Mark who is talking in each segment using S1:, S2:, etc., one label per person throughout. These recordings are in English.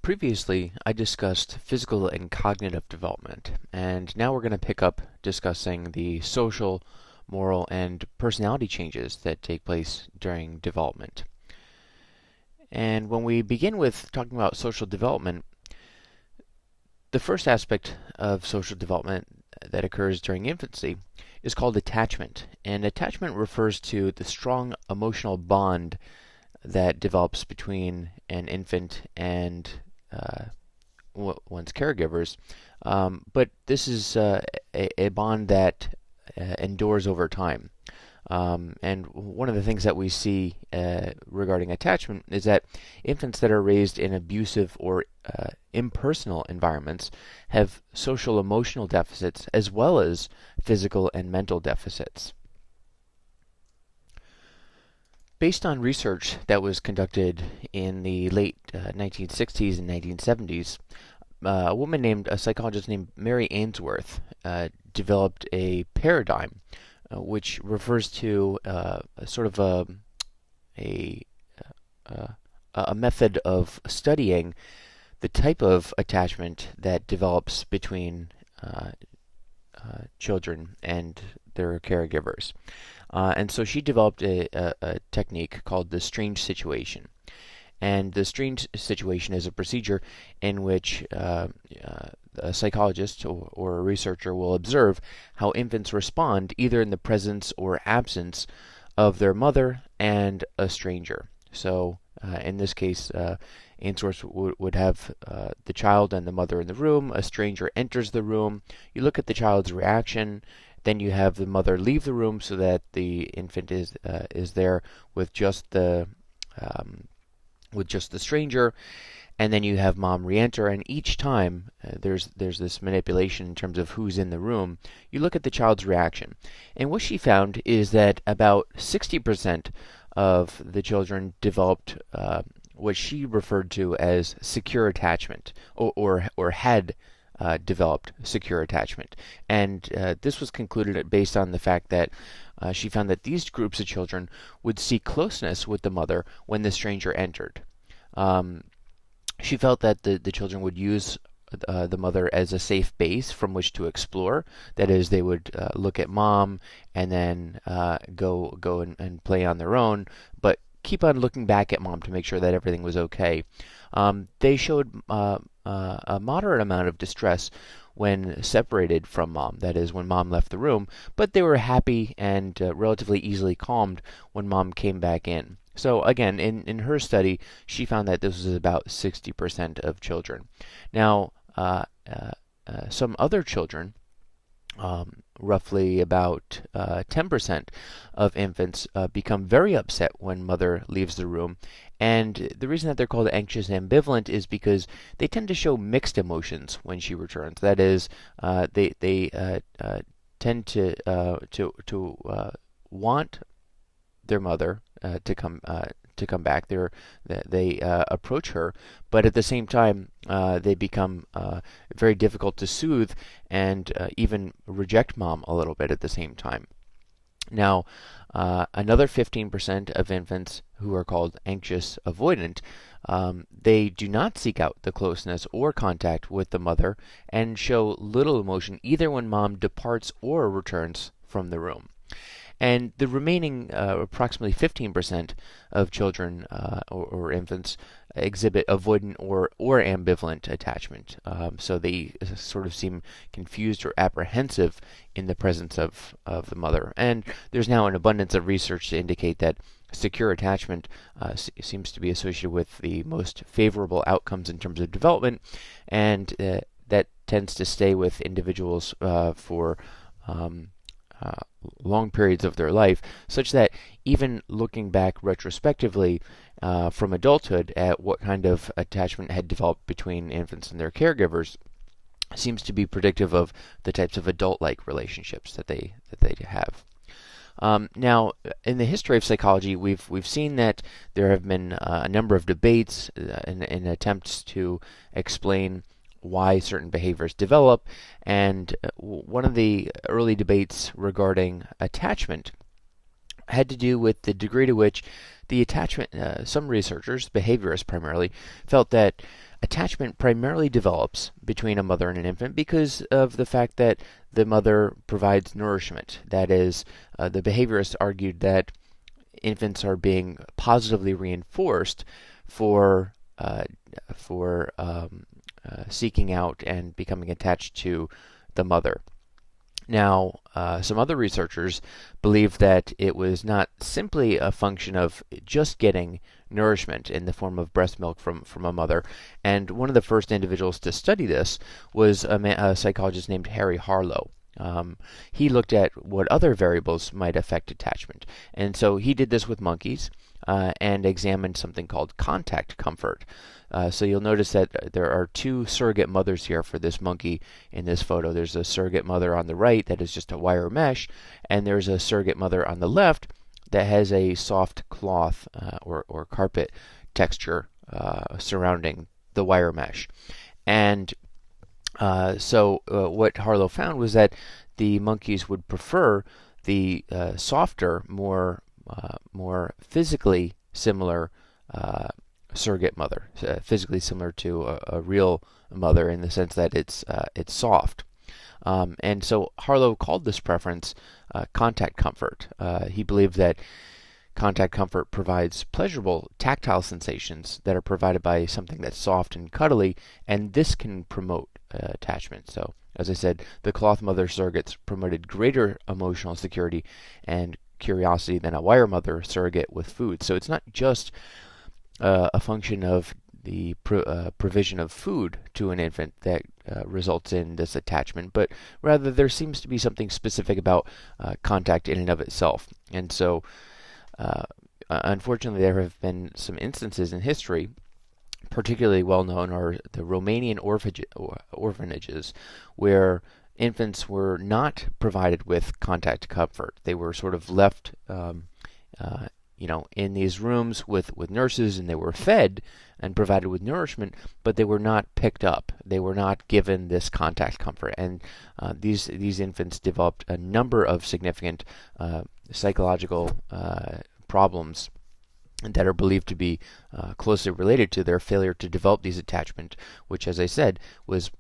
S1: Previously, I discussed physical and cognitive development, and now we're going to pick up discussing the social, moral, and personality changes that take place during development. And when we begin with talking about social development, the first aspect of social development that occurs during infancy is called attachment. And attachment refers to the strong emotional bond that develops between an infant and one's caregivers, but this is a bond that endures over time. And one of the things that we see regarding attachment is that infants that are raised in abusive or impersonal environments have social emotional deficits as well as physical and mental deficits. Based on research that was conducted in the late 1960s and 1970s, a psychologist named Mary Ainsworth, developed a paradigm which refers to sort of a method of studying the type of attachment that develops between children and their caregivers. And so she developed a technique called the strange situation. And the strange situation is a procedure in which a psychologist or a researcher will observe how infants respond either in the presence or absence of their mother and a stranger. So in this case, Ainsworth would have the child and the mother in the room. A stranger enters the room. You look at the child's reaction. Then you have the mother leave the room so that the infant is there with just the stranger, and then you have mom re-enter. And each time there's this manipulation in terms of who's in the room. You look at the child's reaction, and what she found is that about 60% of the children developed what she referred to as secure attachment, or had developed secure attachment. And this was concluded based on the fact that she found that these groups of children would seek closeness with the mother when the stranger entered. She felt that the children would use the mother as a safe base from which to explore. That is, they would look at mom and then go and play on their own, but keep on looking back at mom to make sure that everything was okay. They showed a moderate amount of distress when separated from mom, that is, when mom left the room, but they were happy and relatively easily calmed when mom came back in. So again, in her study, she found that this was about 60% of children. Now, some other children, roughly about 10% of infants become very upset when mother leaves the room. And the reason that they're called anxious and ambivalent is because they tend to show mixed emotions when she returns. That is, they tend to want their mother to come back. They approach her, but at the same time, they become very difficult to soothe and even reject mom a little bit at the same time. Now, another 15% of infants who are called anxious avoidant, they do not seek out the closeness or contact with the mother and show little emotion either when mom departs or returns from the room. And the remaining approximately 15% of children or infants exhibit avoidant or ambivalent attachment. So they sort of seem confused or apprehensive in the presence of the mother. And there's now an abundance of research to indicate that secure attachment seems to be associated with the most favorable outcomes in terms of development, and that tends to stay with individuals for long periods of their life, such that even looking back retrospectively from adulthood at what kind of attachment had developed between infants and their caregivers seems to be predictive of the types of adult-like relationships that they have. Now, in the history of psychology, we've seen that there have been a number of debates in attempts to explain why certain behaviors develop, and one of the early debates regarding attachment had to do with the degree to which the attachment, some researchers, behaviorists primarily, felt that attachment primarily develops between a mother and an infant because of the fact that the mother provides nourishment. That is, the behaviorists argued that infants are being positively reinforced for seeking out and becoming attached to the mother. Now, some other researchers believe that it was not simply a function of just getting nourishment in the form of breast milk from a mother, and one of the first individuals to study this was a psychologist named Harry Harlow. He looked at what other variables might affect attachment, and so he did this with monkeys and examined something called contact comfort. So you'll notice that there are two surrogate mothers here for this monkey in this photo. There's a surrogate mother on the right that is just a wire mesh, and there's a surrogate mother on the left that has a soft cloth or carpet texture surrounding the wire mesh. And what Harlow found was that the monkeys would prefer the softer, more physically similar surrogate mother, physically similar to a real mother in the sense that it's soft. And so Harlow called this preference contact comfort. He believed that contact comfort provides pleasurable tactile sensations that are provided by something that's soft and cuddly, and this can promote attachment. So, as I said, the cloth mother surrogates promoted greater emotional security and curiosity than a wire mother surrogate with food. So it's not just a function of the provision of food to an infant that results in this attachment, but rather there seems to be something specific about contact in and of itself. And so, unfortunately, there have been some instances in history. Particularly well known are the Romanian orphanages, where infants were not provided with contact comfort. They were sort of left, in these rooms with nurses, and they were fed and provided with nourishment, but they were not picked up. They were not given this contact comfort, and these infants developed a number of significant psychological problems that are believed to be closely related to their failure to develop these attachment, which, as I said, was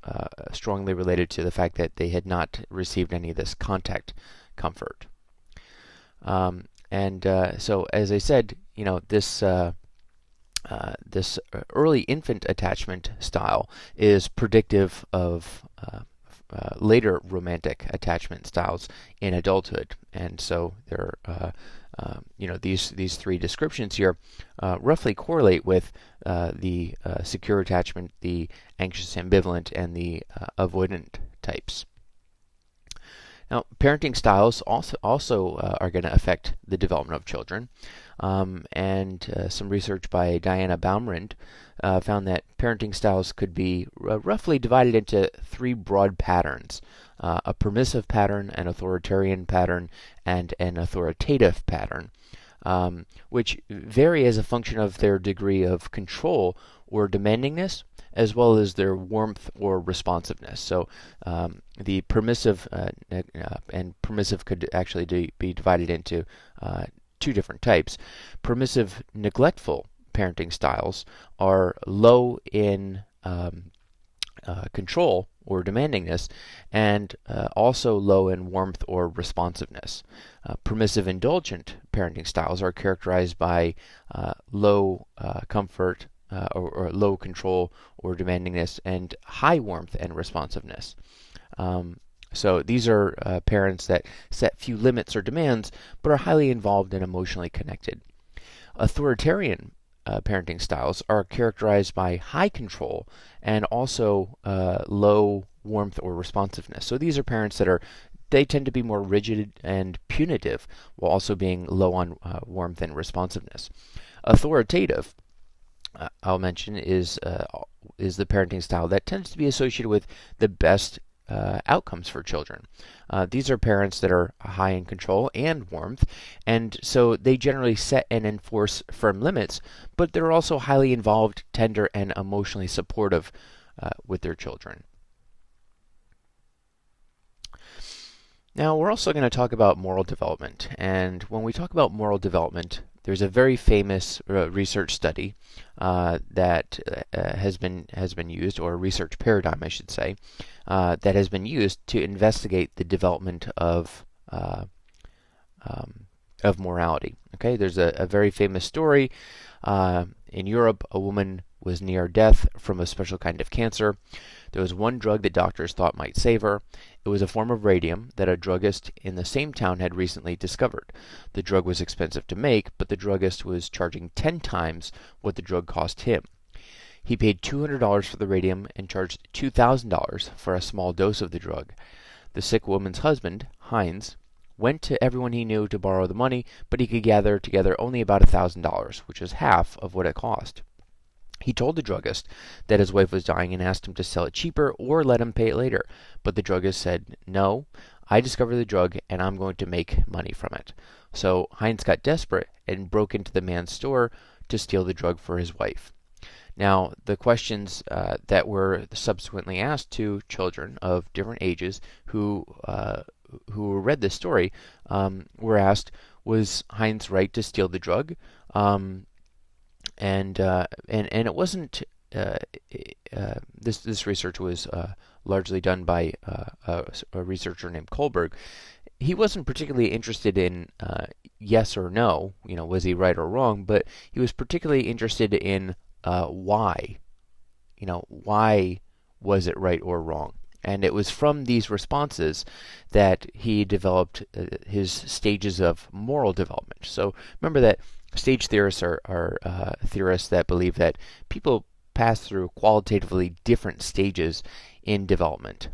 S1: strongly related to the fact that they had not received any of this contact comfort. So, as I said, this early infant attachment style is predictive of later romantic attachment styles in adulthood, and so there are these three descriptions here roughly correlate with the secure attachment, the anxious ambivalent, and the avoidant types. Now, parenting styles also are going to affect the development of children, and some research by Diana Baumrind found that parenting styles could be roughly divided into three broad patterns: a permissive pattern, an authoritarian pattern, and an authoritative pattern, which vary as a function of their degree of control or demandingness, as well as their warmth or responsiveness. So the permissive and permissive could actually be divided into two different types. Permissive, neglectful parenting styles are low in control or demandingness, and also low in warmth or responsiveness. Permissive, indulgent parenting styles are characterized by low comfort, or low control or demandingness, and high warmth and responsiveness. So these are parents that set few limits or demands, but are highly involved and emotionally connected. Authoritarian parenting styles are characterized by high control and also low warmth or responsiveness. So these are parents they tend to be more rigid and punitive, while also being low on warmth and responsiveness. Authoritative, I'll mention, is the parenting style that tends to be associated with the best outcomes for children. These are parents that are high in control and warmth, and so they generally set and enforce firm limits, but they're also highly involved, tender, and emotionally supportive with their children. Now, we're also going to talk about moral development. And when we talk about moral development, there's a very famous research study that has been used, or a research paradigm, I should say, that has been used to investigate the development uh, of morality. Okay, there's a very famous story. In Europe, a woman was near death from a special kind of cancer. There was one drug that doctors thought might save her. It was a form of radium that a druggist in the same town had recently discovered. The drug was expensive to make, but the druggist was charging 10 times what the drug cost him. He paid $200 for the radium and charged $2,000 for a small dose of the drug. The sick woman's husband, Heinz, went to everyone he knew to borrow the money, but he could gather together only about $1,000, which was half of what it cost. He told the druggist that his wife was dying and asked him to sell it cheaper or let him pay it later. But the druggist said, "No, I discovered the drug and I'm going to make money from it." So Heinz got desperate and broke into the man's store to steal the drug for his wife. Now, the questions that were subsequently asked to children of different ages who read this story were asked, was Heinz right to steal the drug? And it wasn't. This research was largely done by a researcher named Kohlberg. He wasn't particularly interested in yes or no, was he right or wrong, but he was particularly interested in why. Why was it right or wrong? And it was from these responses that he developed his stages of moral development. So remember that stage theorists are theorists that believe that people pass through qualitatively different stages in development.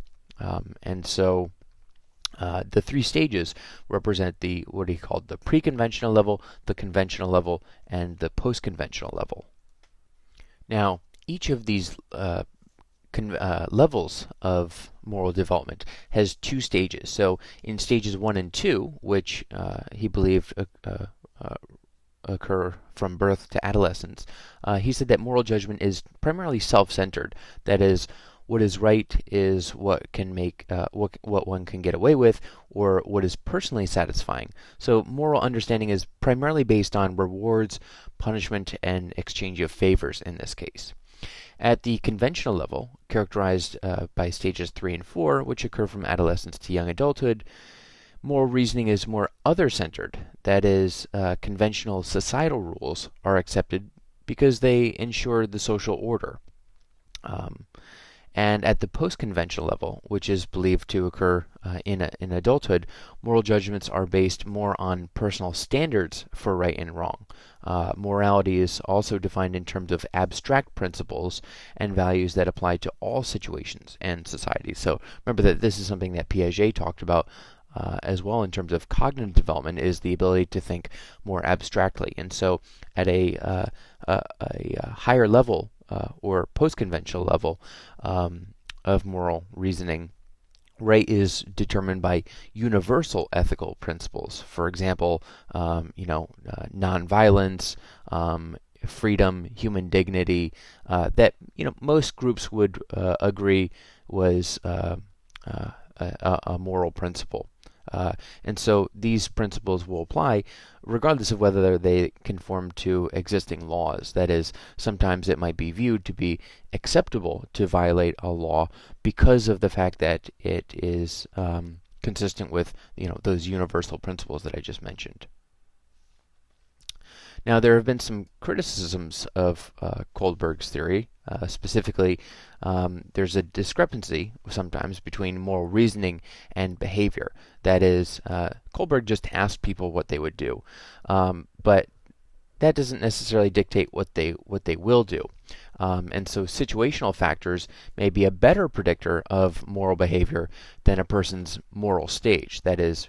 S1: And so the three stages represent what he called the pre-conventional level, the conventional level, and the post-conventional level. Now, each of these levels of moral development has two stages. So in stages 1 and 2, which he believed occur from birth to adolescence, he said that moral judgment is primarily self-centered. That is, what is right is what can make what one can get away with, or what is personally satisfying. So moral understanding is primarily based on rewards, punishment, and exchange of favors in this case. At the conventional level, characterized by stages 3 and 4, which occur from adolescence to young adulthood, moral reasoning is more other-centered. That is, conventional societal rules are accepted because they ensure the social order. And at the post-conventional level, which is believed to occur in adulthood, moral judgments are based more on personal standards for right and wrong. Morality is also defined in terms of abstract principles and values that apply to all situations and societies. So remember that this is something that Piaget talked about as well in terms of cognitive development, is the ability to think more abstractly. And so at a higher level, or post-conventional level of moral reasoning, right is determined by universal ethical principles. For example, nonviolence, freedom, human dignity, that most groups would agree was a moral principle. And so these principles will apply regardless of whether they conform to existing laws. That is, sometimes it might be viewed to be acceptable to violate a law because of the fact that it is consistent with those universal principles that I just mentioned. Now, there have been some criticisms of Kohlberg's theory. Specifically, there's a discrepancy sometimes between moral reasoning and behavior. That is, Kohlberg just asked people what they would do, but that doesn't necessarily dictate what they will do. And so situational factors may be a better predictor of moral behavior than a person's moral stage. That is,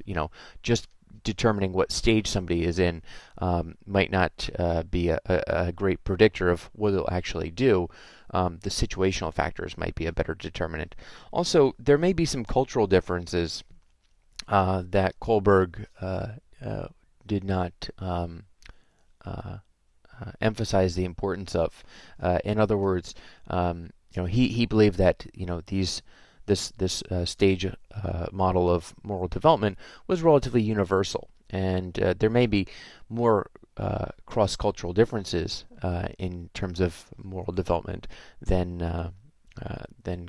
S1: just determining what stage somebody is in might not be a great predictor of what they'll actually do. The situational factors might be a better determinant. Also, there may be some cultural differences that Kohlberg did not emphasize the importance of. In other words, he believed that these this stage model of moral development was relatively universal, and there may be more cross-cultural differences in terms of moral development than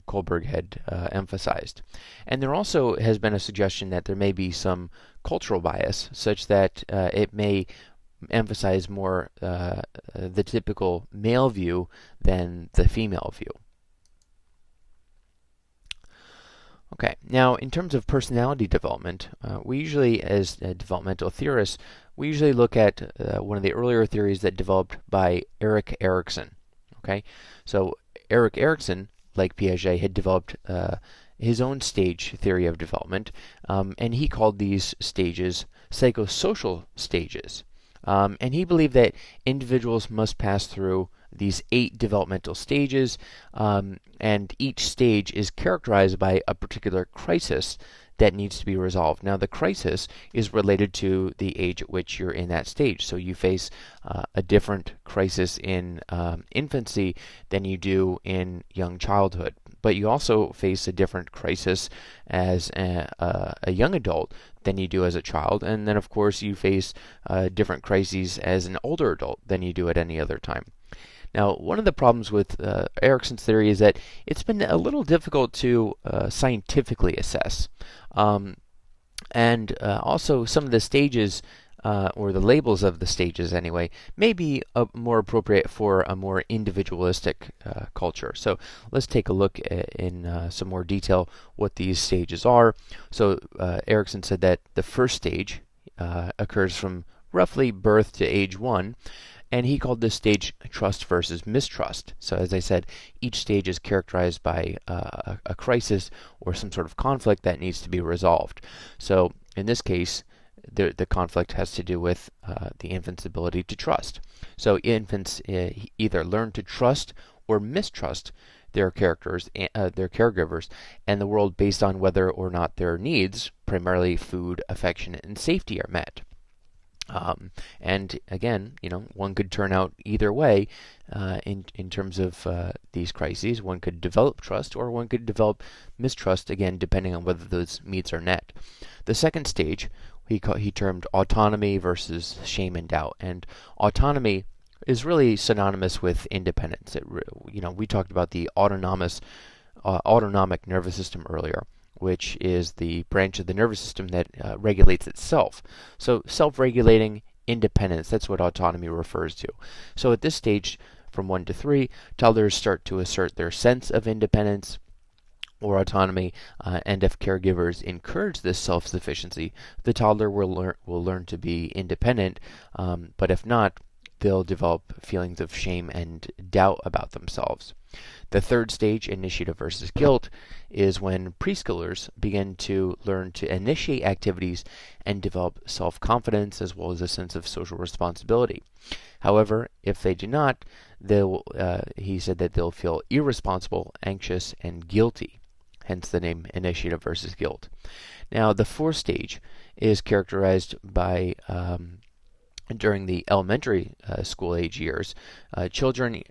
S1: Kohlberg had emphasized. And there also has been a suggestion that there may be some cultural bias, such that it may emphasize more the typical male view than the female view. Okay, now in terms of personality development, we usually, as developmental theorists, we usually look at one of the earlier theories that developed by Erik Erikson. Okay, so Erik Erikson, like Piaget, had developed his own stage theory of development, and he called these stages psychosocial stages. And he believed that individuals must pass through these 8 developmental stages, and each stage is characterized by a particular crisis that needs to be resolved. Now, the crisis is related to the age at which you're in that stage. So you face a different crisis in infancy than you do in young childhood. But you also face a different crisis as a young adult than you do as a child. And then, of course, you face different crises as an older adult than you do at any other time. Now, one of the problems with Erikson's theory is that it's been a little difficult to scientifically assess. And also some of the stages, or the labels of the stages anyway, may be more appropriate for a more individualistic culture. So let's take a look in some more detail what these stages are. So Erikson said that the first stage occurs from roughly birth to age 1. And he called this stage trust versus mistrust. So as I said, each stage is characterized by a crisis or some sort of conflict that needs to be resolved. So in this case, the conflict has to do with the infant's ability to trust. So infants either learn to trust or mistrust their caregivers, and the world based on whether or not their needs, primarily food, affection, and safety, are met. And again, one could turn out either way in terms of these crises. One could develop trust, or one could develop mistrust, again, depending on whether those needs are met. The second stage he termed autonomy versus shame and doubt. And autonomy is really synonymous with independence. We talked about the autonomic nervous system earlier, which is the branch of the nervous system that regulates itself. So self-regulating independence, that's what autonomy refers to. So at this stage, from 1 to 3, toddlers start to assert their sense of independence or autonomy, and if caregivers encourage this self-sufficiency, the toddler will learn to be independent, but if not, they'll develop feelings of shame and doubt about themselves. The third stage, initiative versus guilt, is when preschoolers begin to learn to initiate activities and develop self-confidence as well as a sense of social responsibility. However, if they do not, he said that they'll feel irresponsible, anxious, and guilty, hence the name initiative versus guilt. Now, the fourth stage is characterized by during the elementary school age years, children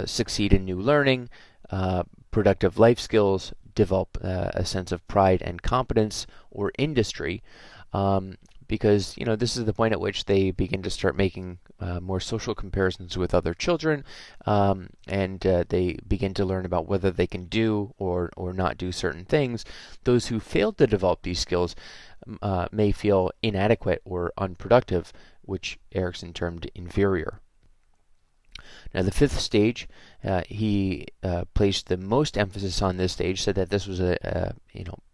S1: succeed in new learning, productive life skills, develop a sense of pride and competence or industry, because this is the point at which they begin to start making more social comparisons with other children, and they begin to learn about whether they can do or not do certain things. Those who fail to develop these skills may feel inadequate or unproductive, which Erikson termed inferior. Now, the fifth stage, he placed the most emphasis on this stage, said that this was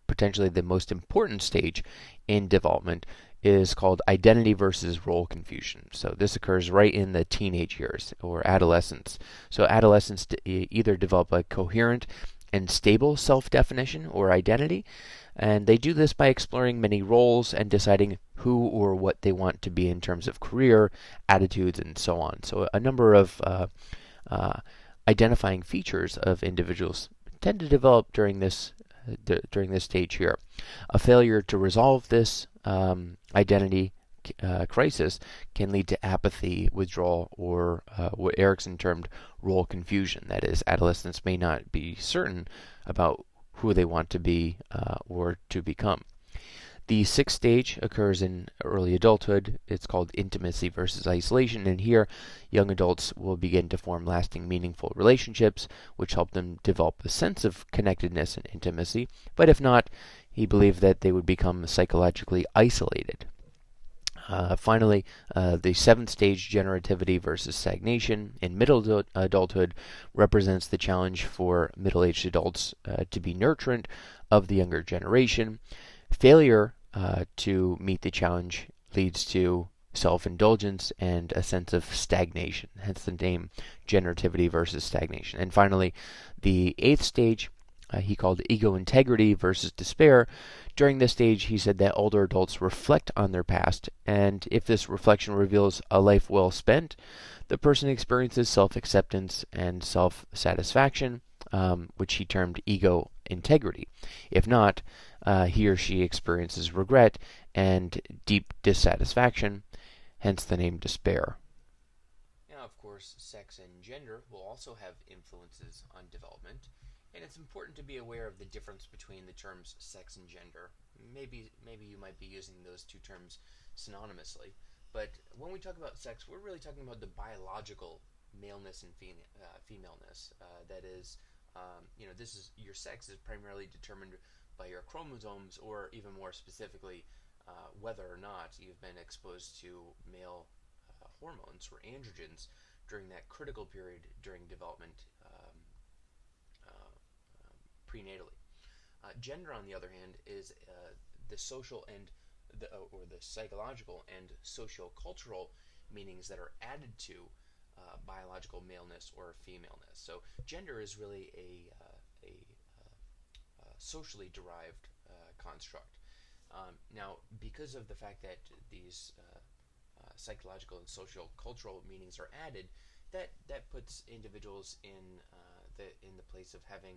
S1: potentially the most important stage in development, is called identity versus role confusion. So this occurs right in the teenage years or adolescence. So adolescents either develop a coherent and stable self-definition or identity, and they do this by exploring many roles and deciding who or what they want to be in terms of career, attitudes, and so on. So a number of identifying features of individuals tend to develop during this stage here. A failure to resolve this identity crisis can lead to apathy, withdrawal, or what Erikson termed role confusion. That is, adolescents may not be certain about who they want to be or to become. The sixth stage occurs in early adulthood. It's called intimacy versus isolation, and here young adults will begin to form lasting, meaningful relationships, which help them develop a sense of connectedness and intimacy. But if not, he believed that they would become psychologically isolated. Finally, the seventh stage, generativity versus stagnation, in middle adulthood, represents the challenge for middle-aged adults to be nurturant of the younger generation. Failure to meet the challenge leads to self-indulgence and a sense of stagnation, hence the name generativity versus stagnation. And finally, the eighth stage, he called ego integrity versus despair. During this stage, he said that older adults reflect on their past, and if this reflection reveals a life well spent, the person experiences self-acceptance and self-satisfaction, which he termed ego integrity. If not, he or she experiences regret and deep dissatisfaction, hence the name despair. Now, of course, sex and gender will also have influences on development, and it's important to be aware of the difference between the terms sex and gender. Maybe you might be using those two terms synonymously, but when we talk about sex, we're really talking about the biological maleness and femaleness. That is, this is your sex is primarily determined by your chromosomes, or even more specifically, whether or not you've been exposed to male hormones or androgens during that critical period during development prenatally. Gender, on the other hand, is the social and the psychological and socio-cultural meanings that are added to biological maleness or femaleness. So gender is really a socially derived construct. Now, because of the fact that these psychological and social cultural meanings are added, that puts individuals in the place of having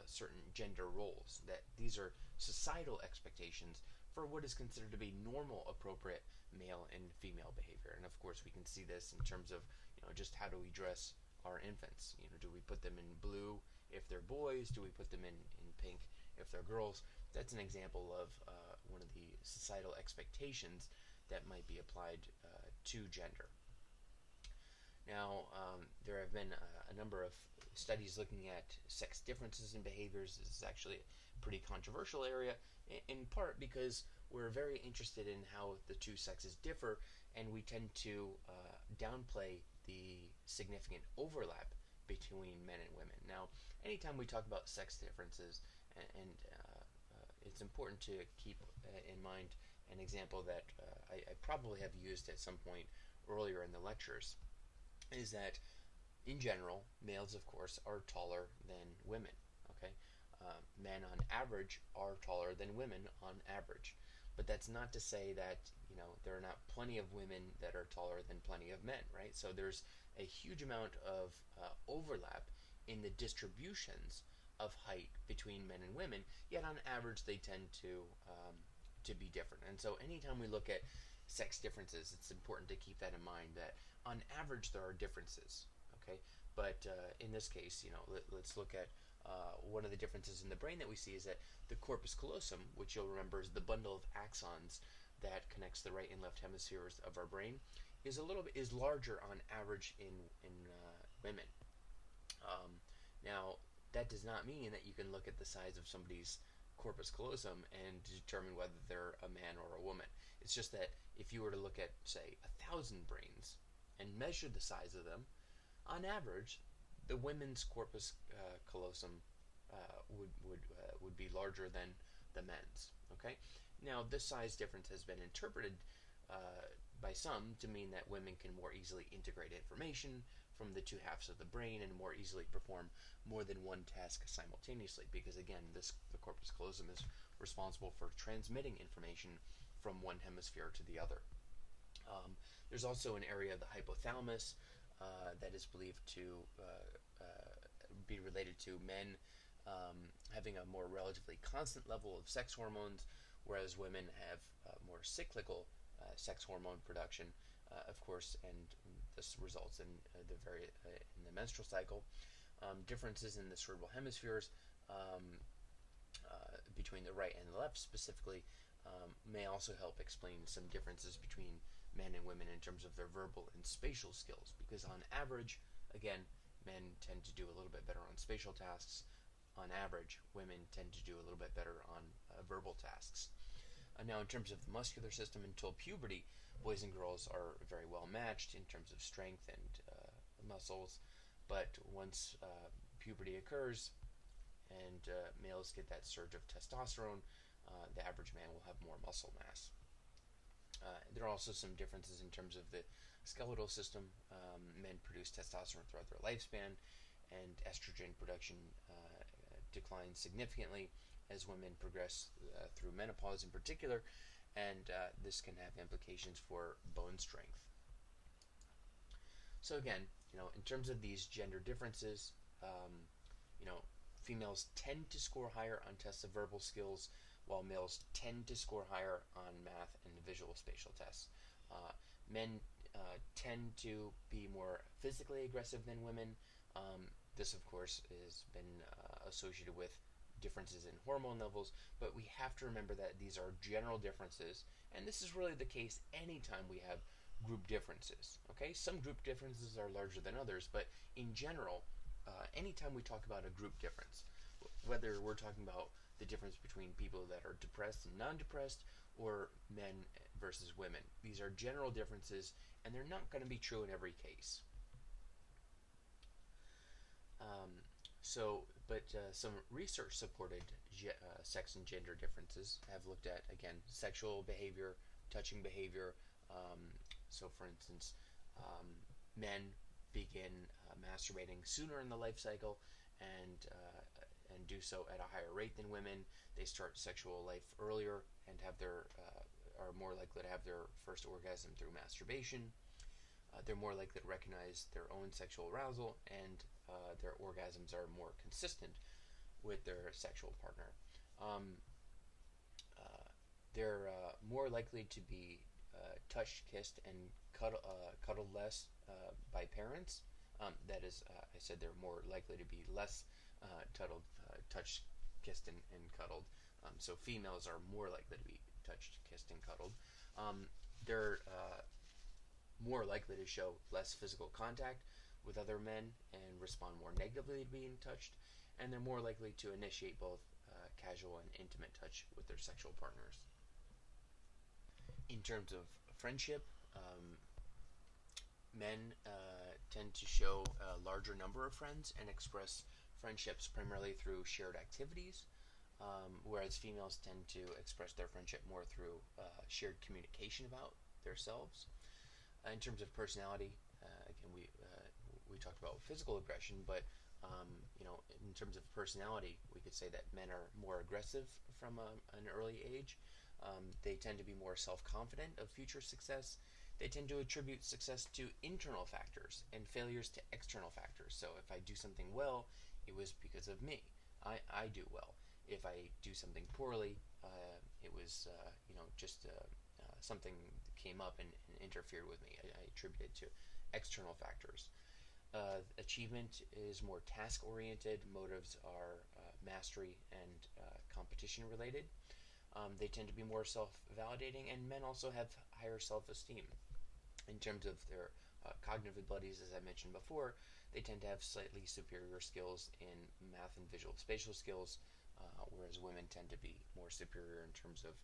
S1: certain gender roles. That these are societal expectations for what is considered to be normal, appropriate male and female behavior. And of course, we can see this in terms of just how do we dress our infants. Do we put them in blue if they're boys? Do we put them in pink if they're girls? That's an example of one of the societal expectations that might be applied to gender. Now, there have been a number of studies looking at sex differences in behaviors. This is actually a pretty controversial area, in part because we're very interested in how the two sexes differ, and we tend to downplay the significant overlap between men and women. Now, anytime we talk about sex differences, and it's important to keep in mind an example that I probably have used at some point earlier in the lectures, is that in general, males, of course, are taller than women. Okay, men on average are taller than women on average, but that's not to say that there are not plenty of women that are taller than plenty of men, right? So there's a huge amount of overlap in the distributions of height between men and women. Yet on average, they tend to be different. And so anytime we look at sex differences, it's important to keep that in mind, that on average there are differences. Okay, but in this case, let's look at one of the differences in the brain that we see is that the corpus callosum, which you'll remember is the bundle of axons that connects the right and left hemispheres of our brain, is larger on average in women. Now, that does not mean that you can look at the size of somebody's corpus callosum and determine whether they're a man or a woman. It's just that if you were to look at, say, 1,000 brains and measure the size of them, on average, the women's corpus callosum would be larger than the men's. Okay. Now, this size difference has been interpreted by some to mean that women can more easily integrate information from the two halves of the brain and more easily perform more than one task simultaneously, because again, the corpus callosum is responsible for transmitting information from one hemisphere to the other. There's also an area of the hypothalamus that is believed to be related to men having a more relatively constant level of sex hormones, whereas women have more cyclical sex hormone production, of course, and this results in the menstrual cycle. Differences in the cerebral hemispheres between the right and the left specifically may also help explain some differences between men and women in terms of their verbal and spatial skills, because on average, again, men tend to do a little bit better on spatial tasks. On average, women tend to do a little bit better on verbal tasks. Now, in terms of the muscular system, until puberty, boys and girls are very well matched in terms of strength and muscles, but once puberty occurs and males get that surge of testosterone, the average man will have more muscle mass. There are also some differences in terms of the skeletal system. Men produce testosterone throughout their lifespan, and estrogen production declines significantly as women progress through menopause in particular, and this can have implications for bone strength. So again, in terms of these gender differences, females tend to score higher on tests of verbal skills, while males tend to score higher on math and visual spatial tests. Men tend to be more physically aggressive than women. This, of course, has been associated with differences in hormone levels, but we have to remember that these are general differences, and this is really the case anytime we have group differences. Okay, some group differences are larger than others, but in general, anytime we talk about a group difference, whether we're talking about the difference between people that are depressed and non-depressed, or men versus women, these are general differences, and they're not going to be true in every case. Some research-supported sex and gender differences have looked at, again, sexual behavior, touching behavior. So, for instance, men begin masturbating sooner in the life cycle and do so at a higher rate than women. They start sexual life earlier and are more likely to have their first orgasm through masturbation. They're more likely to recognize their own sexual arousal, and their orgasms are more consistent with their sexual partner. They're more likely to be touched, kissed, and cuddled less by parents. That is, I said they're more likely to be less touched, kissed, and cuddled. So females are more likely to be touched, kissed, and cuddled. They're more likely to show less physical contact with other men and respond more negatively to being touched, and they're more likely to initiate both casual and intimate touch with their sexual partners. In terms of friendship, men tend to show a larger number of friends and express friendships primarily through shared activities, whereas females tend to express their friendship more through shared communication about themselves. In terms of personality, again, we talked about physical aggression, but in terms of personality, we could say that men are more aggressive from an early age. They tend to be more self-confident of future success. They tend to attribute success to internal factors and failures to external factors. So if I do something well, it was because of me. I do well. If I do something poorly, it was just something came up and interfered with me. I attribute it to external factors. Achievement is more task-oriented. Motives are mastery and competition related. They tend to be more self-validating, and men also have higher self-esteem. In terms of their cognitive abilities, as I mentioned before, they tend to have slightly superior skills in math and visual spatial skills, whereas women tend to be more superior in terms of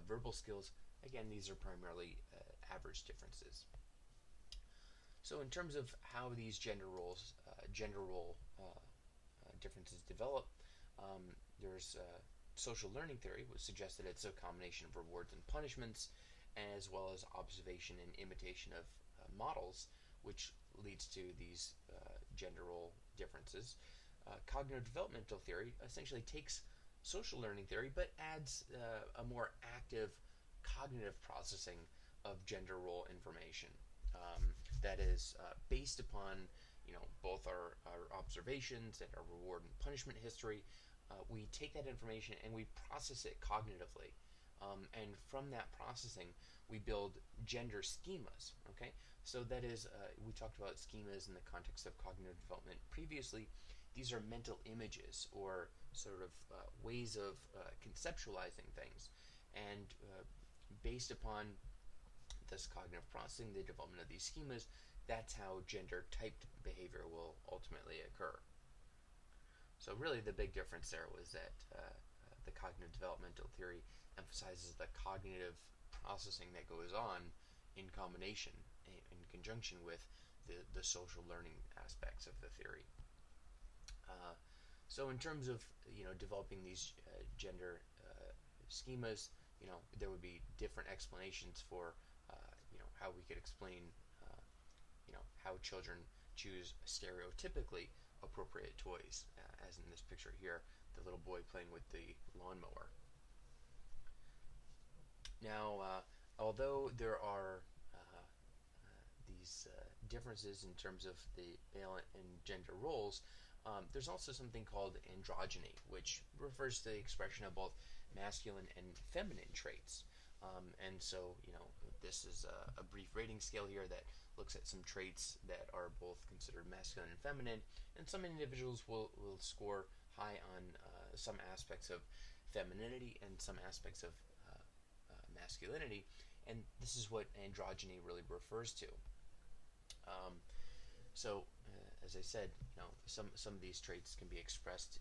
S1: verbal skills. Again, these are primarily average differences. So in terms of how these gender role differences develop, there's social learning theory, which suggests that it's a combination of rewards and punishments, as well as observation and imitation of models, which leads to these gender role differences. Cognitive developmental theory essentially takes social learning theory, but adds a more active cognitive processing of gender role information that is based upon both our observations and our reward and punishment history. We take that information and we process it cognitively, and from that processing we build gender schemas. Okay, so that is we talked about schemas in the context of cognitive development previously, These are mental images or sort of ways of conceptualizing things. And based upon this cognitive processing, the development of these schemas, that's how gender-typed behavior will ultimately occur. So really the big difference there was that the cognitive developmental theory emphasizes the cognitive processing that goes on in combination, in conjunction with the social learning aspects of the theory. So in terms of developing these gender schemas, there would be different explanations for how we could explain how children choose stereotypically appropriate toys, as in this picture here, the little boy playing with the lawnmower. Now, although there are these differences in terms of the male and gender roles, there's also something called androgyny, which refers to the expression of both masculine and feminine traits. And so, this is a brief rating scale here that looks at some traits that are both considered masculine and feminine, and some individuals will score high on some aspects of femininity and some aspects of masculinity, and this is what androgyny really refers to. As I said, some of these traits can be expressed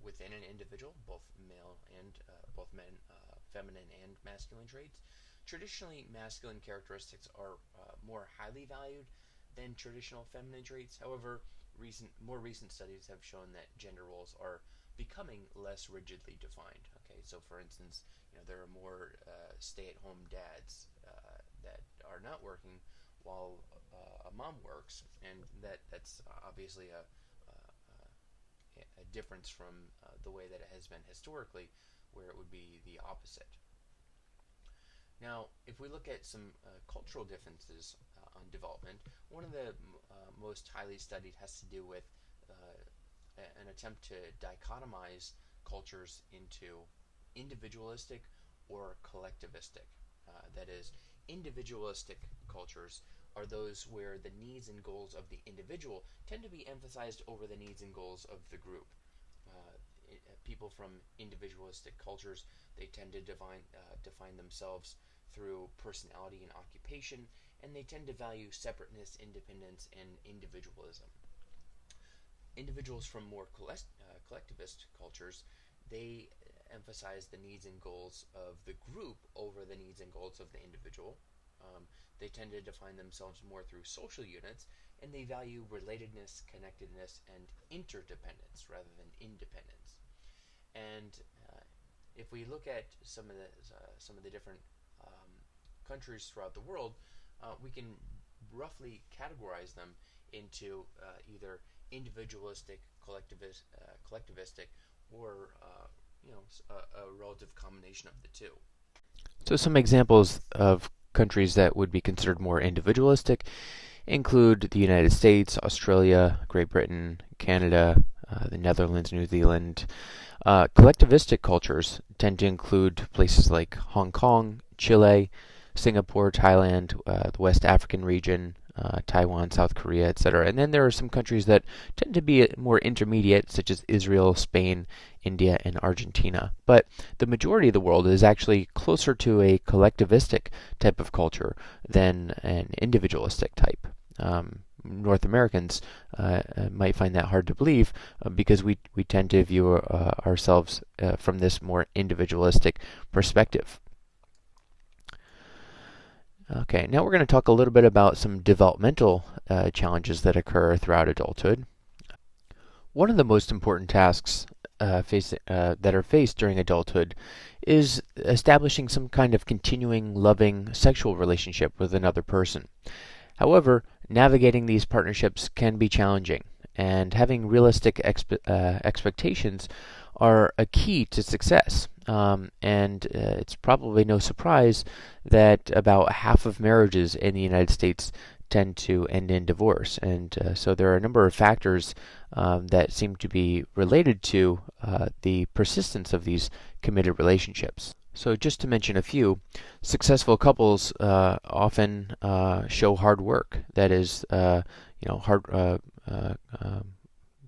S1: within an individual, both male and both men, feminine and masculine traits. Traditionally, masculine characteristics are more highly valued than traditional feminine traits. However, more recent studies have shown that gender roles are becoming less rigidly defined. Okay, so for instance, there are more stay-at-home dads that are not working while a mom works, and that's obviously a difference from the way that it has been historically, where it would be the opposite. Now, if we look at some cultural differences on development, one of the most highly studied has to do with an attempt to dichotomize cultures into individualistic or collectivistic. That is, individualistic cultures are those where the needs and goals of the individual tend to be emphasized over the needs and goals of the group. People from individualistic cultures, they tend to define themselves through personality and occupation, and they tend to value separateness, independence, and individualism. Individuals from more collectivist cultures, they emphasize the needs and goals of the group over the needs and goals of the individual. They tend to define themselves more through social units, and they value relatedness, connectedness, and interdependence rather than independence. And if we look at some of the different countries throughout the world, we can roughly categorize them into either individualistic, collectivistic, or a relative combination of the two. So some examples of countries that would be considered more individualistic include the United States, Australia, Great Britain, Canada, the Netherlands, New Zealand. Collectivistic cultures tend to include places like Hong Kong, Chile, Singapore, Thailand, the West African region, Taiwan, South Korea, etc. And then there are some countries that tend to be more intermediate, such as Israel, Spain, India, and Argentina. But the majority of the world is actually closer to a collectivistic type of culture than an individualistic type. North Americans might find that hard to believe because we tend to view ourselves from this more individualistic perspective. Okay, now we're going to talk a little bit about some developmental challenges that occur throughout adulthood. One of the most important tasks that are faced during adulthood is establishing some kind of continuing, loving sexual relationship with another person. However, navigating these partnerships can be challenging, and having realistic expectations are a key to success. And it's probably no surprise that about half of marriages in the United States tend to end in divorce. And so there are a number of factors that seem to be related to the persistence of these committed relationships. So just to mention a few, successful couples often show hard work. That is,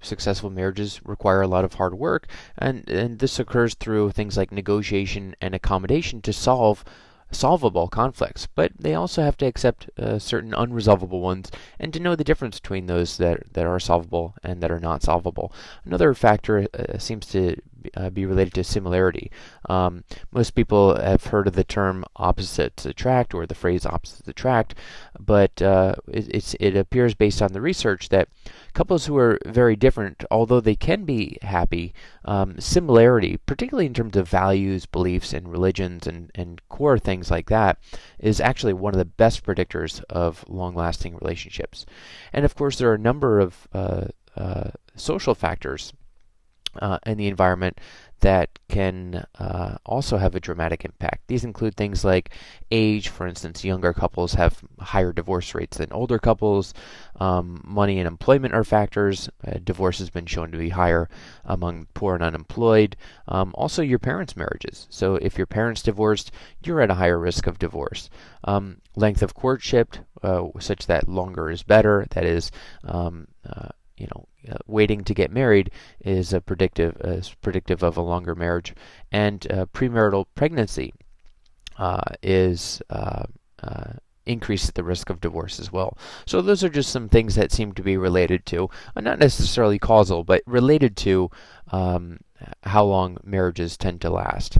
S1: successful marriages require a lot of hard work, and this occurs through things like negotiation and accommodation to solve solvable conflicts, but they also have to accept certain unresolvable ones and to know the difference between those that are solvable and that are not solvable. Another factor seems to be related to similarity. Most people have heard of the term opposites attract or the phrase opposites attract, but it appears based on the research that couples who are very different, although they can be happy, similarity, particularly in terms of values, beliefs, and religions and core things like that, is actually one of the best predictors of long-lasting relationships. And of course, there are a number of social factors in the environment that can also have a dramatic impact. These include things like age. For instance, younger couples have higher divorce rates than older couples. Money and employment are factors. Divorce has been shown to be higher among poor and unemployed. Also, your parents' marriages. So if your parents divorced, you're at a higher risk of divorce. Length of courtship, such that longer is better. That is, waiting to get married is predictive of a longer marriage, and premarital pregnancy increases the risk of divorce as well. So those are just some things that seem to be related to, not necessarily causal, but related to how long marriages tend to last.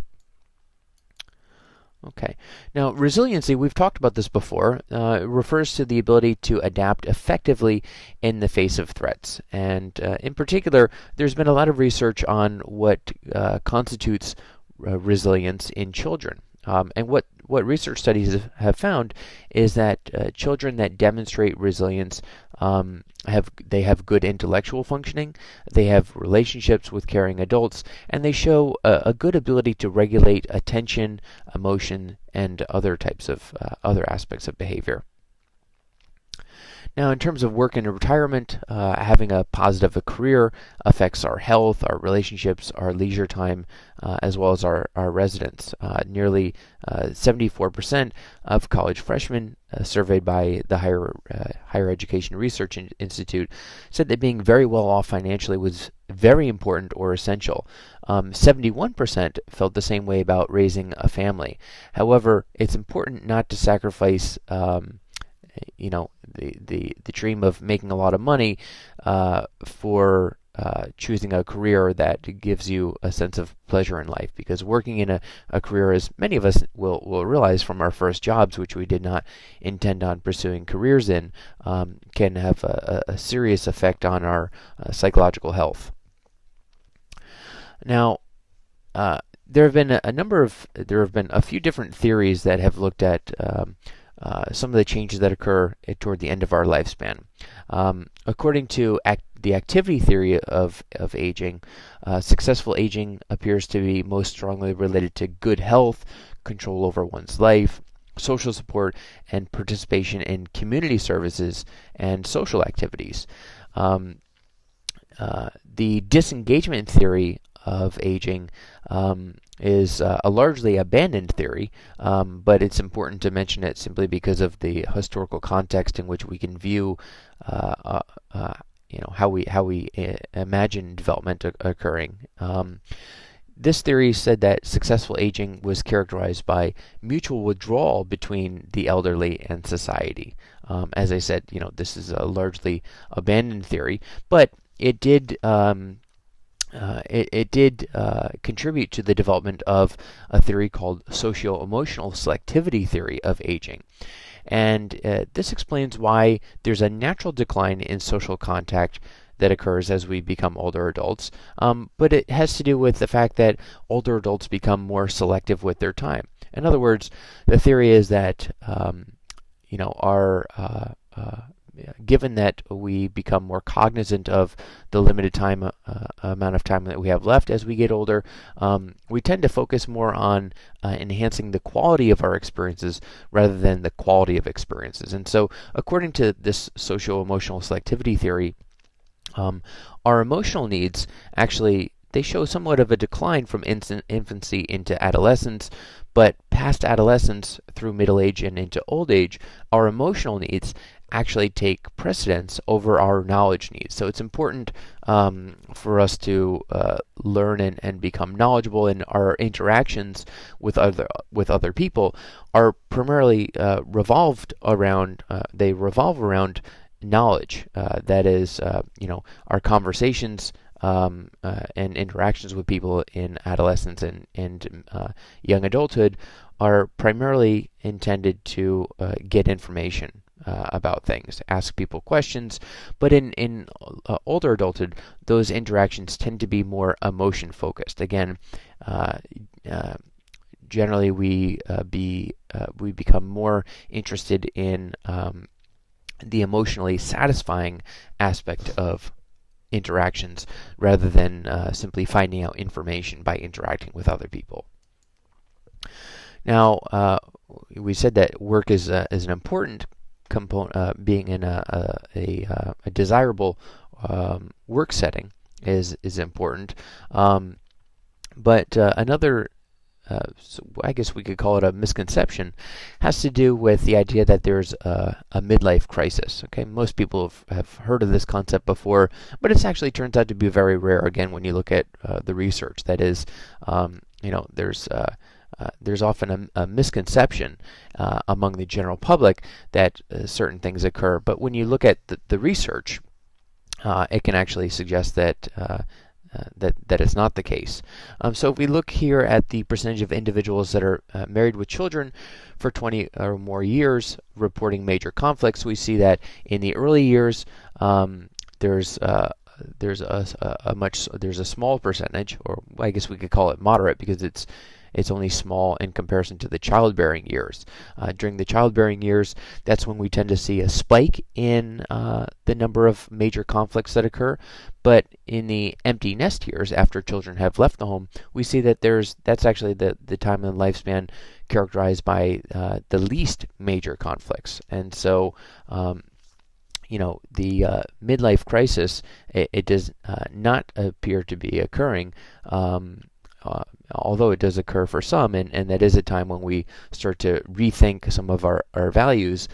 S1: Okay. Now, resiliency, we've talked about this before, refers to the ability to adapt effectively in the face of threats. And in particular, there's been a lot of research on what constitutes resilience in children. And what research studies have found is that children that demonstrate resilience have good intellectual functioning, they have relationships with caring adults, and they show a good ability to regulate attention, emotion, and other types of other aspects of behavior. Now, in terms of work and retirement, having a positive career affects our health, our relationships, our leisure time, as well as our residence. Nearly 74% of college freshmen surveyed by the Higher Education Research Institute said that being very well off financially was very important or essential. 71% felt the same way about raising a family. However, it's important not to sacrifice the dream of making a lot of money for choosing a career that gives you a sense of pleasure in life, because working in a career, as many of us will realize from our first jobs, which we did not intend on pursuing careers in, can have a serious effect on our psychological health. Now, there have been a few different theories that have looked at some of the changes that occur toward the end of our lifespan. According to the activity theory of aging, successful aging appears to be most strongly related to good health, control over one's life, social support, and participation in community services and social activities. The disengagement theory of aging is a largely abandoned theory, but it's important to mention it simply because of the historical context in which we can view how we imagine development occurring. This theory said that successful aging was characterized by mutual withdrawal between the elderly and society. As I said, this is a largely abandoned theory, but it did contribute to the development of a theory called socio-emotional selectivity theory of aging. And this explains why there's a natural decline in social contact that occurs as we become older adults, but it has to do with the fact that older adults become more selective with their time. In other words, the theory is that given that we become more cognizant of the limited amount of time that we have left as we get older, we tend to focus more on enhancing the quality of our experiences rather than the quality of experiences. And so, according to this socio-emotional selectivity theory, our emotional needs actually, they show somewhat of a decline from infancy into adolescence, but past adolescence through middle age and into old age, our emotional needs actually take precedence over our knowledge needs. So it's important for us to learn and become knowledgeable, in our interactions with other people are primarily revolve around knowledge. That is, our conversations and interactions with people in adolescence and young adulthood are primarily intended to get information about things, ask people questions. But in older adulthood, those interactions tend to be more emotion focused. Again, generally we become more interested in the emotionally satisfying aspect of interactions rather than simply finding out information by interacting with other people. Now, we said that work is an important component. Being in a desirable work setting is important, but another so I guess we could call it a misconception, has to do with the idea that there's a midlife crisis. Okay, most people have heard of this concept before, but it actually turns out to be very rare. Again, when you look at the research, that is, there's often a misconception among the general public that certain things occur. But when you look at the research, it can actually suggest that that is not the case. So if we look here at the percentage of individuals that are married with children for 20 or more years reporting major conflicts, we see that in the early years there's a small percentage, or I guess we could call it moderate, because it's only small in comparison to the childbearing years. During the childbearing years, that's when we tend to see a spike in the number of major conflicts that occur. But in the empty nest years, after children have left the home, we see that that's actually the time in the lifespan characterized by the least major conflicts. And so the midlife crisis, it does not appear to be occurring, although it does occur for some, and that is a time when we start to rethink some of our values.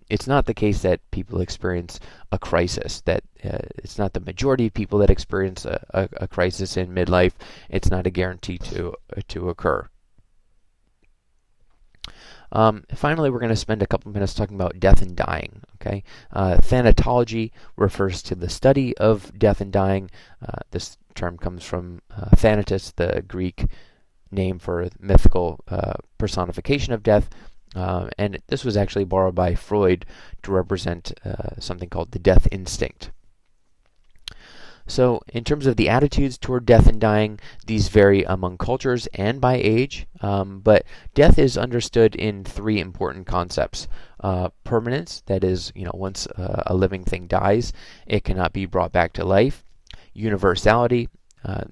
S1: It's not the case that people experience a crisis, that it's not the majority of people that experience a crisis in midlife. It's not a guarantee to occur. Finally, we're going to spend a couple minutes talking about death and dying. Okay, thanatology refers to the study of death and dying. This term comes from Thanatos, the Greek name for mythical personification of death, and this was actually borrowed by Freud to represent something called the death instinct. So in terms of the attitudes toward death and dying, these vary among cultures and by age, but death is understood in three important concepts. Permanence, that is, once a living thing dies, it cannot be brought back to life. Universality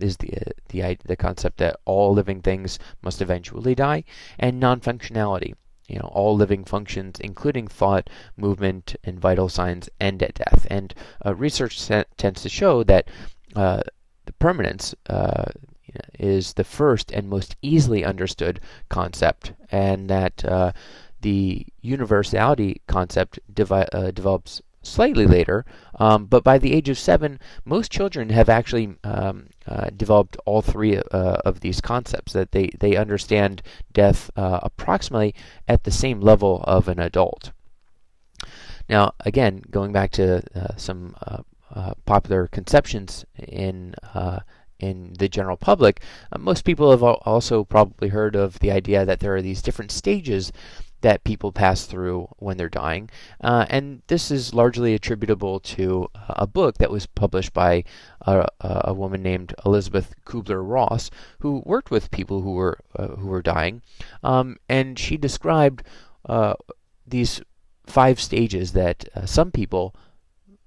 S1: is the concept that all living things must eventually die. And non-functionality, all living functions, including thought, movement, and vital signs, end at death. And research tends to show that the permanence is the first and most easily understood concept, and that the universality concept develops slightly later, but by the age of 7, most children have actually developed all three of these concepts, that they understand death approximately at the same level of an adult. Now, again, going back to some popular conceptions in the general public, most people have also probably heard of the idea that there are these different stages that people pass through when they're dying, and this is largely attributable to a book that was published by a woman named Elizabeth Kubler-Ross, who worked with people who were dying, and she described these 5 stages that some people,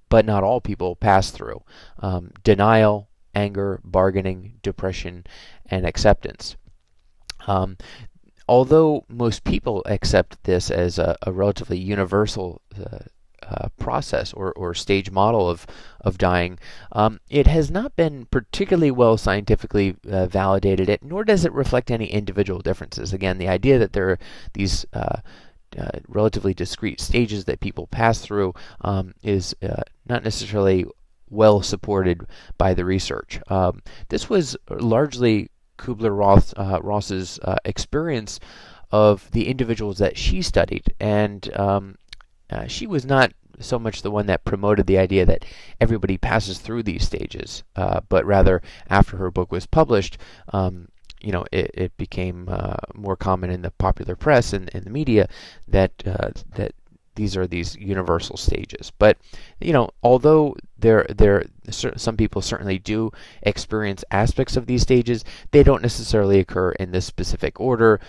S1: but not all people, pass through: denial, anger, bargaining, depression, and acceptance. Although most people accept this as a relatively universal process or stage model of dying, it has not been particularly well scientifically validated, nor does it reflect any individual differences. Again, the idea that there are these relatively discrete stages that people pass through is not necessarily well supported by the research. This was largely Kubler-Ross's experience of the individuals that she studied, and she was not so much the one that promoted the idea that everybody passes through these stages, but rather after her book was published, it became more common in the popular press and in the media that these are these universal stages. But although some people certainly do experience aspects of these stages, they don't necessarily occur in this specific order.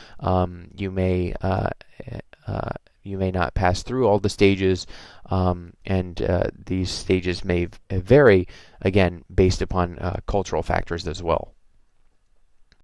S1: You may not pass through all the stages, and these stages may vary, again, based upon cultural factors as well.